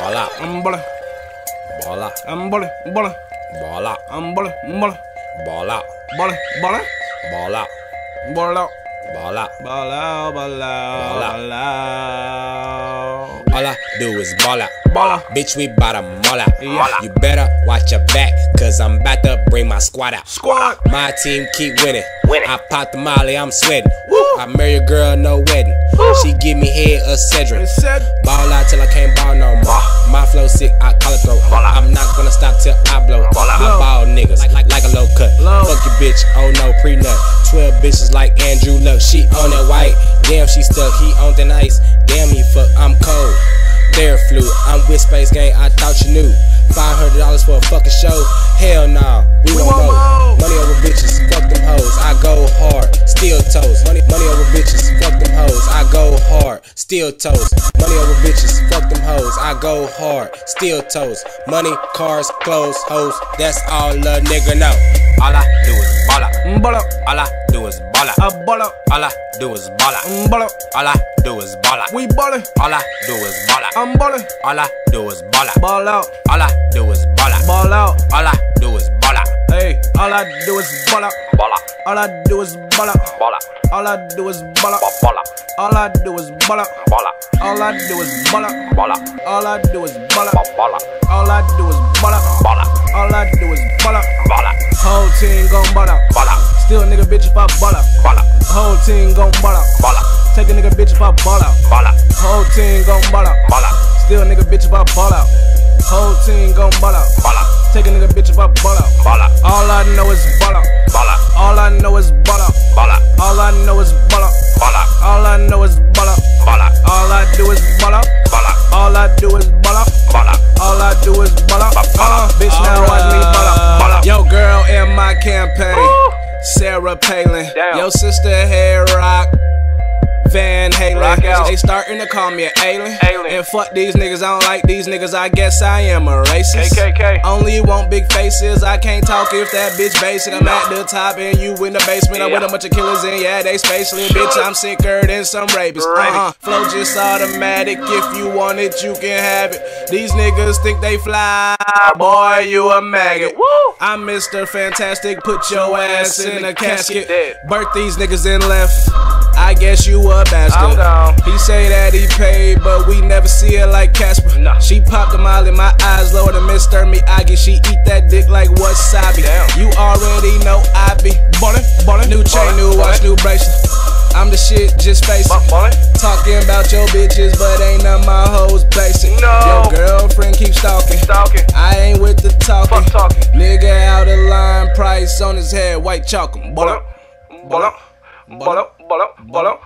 Bola, bola, bola, bola, bola, bola, bola, bola, bola, bola, bola, bola, bola, bola. bola, bola, bola. All I do is ball out. Bola. Bitch, we bout to mall out. Yeah. You better watch your back, cause I'm about to bring my squad out. Squad. My team keep winning. I pop the molly, I'm sweating. Woo. I marry a girl, no wedding. Woo. She give me head a Cedric. It said, Ball out till I can't ball no more. My flow sick, I call it throw. I'm not gonna stop till I blow. I ball niggas like a low cut. Low. Fuck your bitch, oh no, pre-nut. 12 bitches like Andrew Luck. She on that white, damn she stuck. He on thin ice, damn he fuck. I'm cold. Theraflu, I'm with Space Gang, I thought you knew. $500 for a fucking show? Hell nah, we won't know. Money over bitches, fuck them hoes, I go hard, still toes. Money over bitches, fuck them hoes, I go hard, still toes. Money over bitches, fuck them hoes, I go hard, still toes. Money, cars, clothes, hoes, that's all a nigga know. All I do is ball out. bola, All I do is ball out. bola, All I do is ball out. bola. All I do is ball out. We ballin', All I do is ball out. I'm ballin', All I do is ball out. ball out, All I do is ball out. ball out. All I do is ball out. Hey, all I do is ball out. Ball out. All I do is ball out. Ball out. All I do is ball out. Ball out. All I do is ball out. Ball out. All I do is ball out. Ball out. All I do is ball out. Ball out. All I do is ball out. Ball out. All I do is ball out. Ball out. Whole team gon' ball out. Ball out. Still nigga bitch if I ball out. Ball out. Whole team gon' ball out. Ball out. Take a nigga bitch if I ball out. Ball out. Whole team gon' ball out. Ball out. Still nigga bitch if I ball out. Whole team gon' ball out. Ball out. Take a nigga bitch if I ball out. Ball out. All I know is ball out. Ball out. All I know is ball out. Ball out. All I know is ball out. Ball out. All I know is ball out. Ball out. All I do is ball out. Ball out. All I do is ball out. Ball out. All I do is ball out. Bitch, now watch me ball out. Ball out. Yo, girl in my campaign, Sarah Palin. Damn. Yo, sister Hair Rock, Van Halen. Rock out. They starting to call me an alien. Alien. And fuck these niggas, I don't like these niggas. I guess I am a racist. KKK. Only want big faces. I can't talk if that bitch basic. I'm at the top and you in the basement. I'm with a bunch of killers and yeah, they spatially. Bitch, I'm sicker than some rapists. Flow just automatic. If you want it, you can have it. These niggas think they fly. Boy, you a maggot. I'm Mr. Fantastic. Put your ass in a casket. Birth these niggas and left. I guess you a bastard. I'm down. He say that he paid, but we never see it like Casper. Nah. She popped a mile in my eyes lower than Mr. Miyagi. She eat that dick like wasabi. Damn. You already know I be ballin', ballin'. New chain, new watch, new bracelet. I'm the shit, just face it. Talking about your bitches, but ain't none my hoes basic. No. Your girlfriend keeps stalking. I ain't with the talking. Nigga out of line, price on his head, white chalk. Ball up, ball up, ball up, ball up, ball up.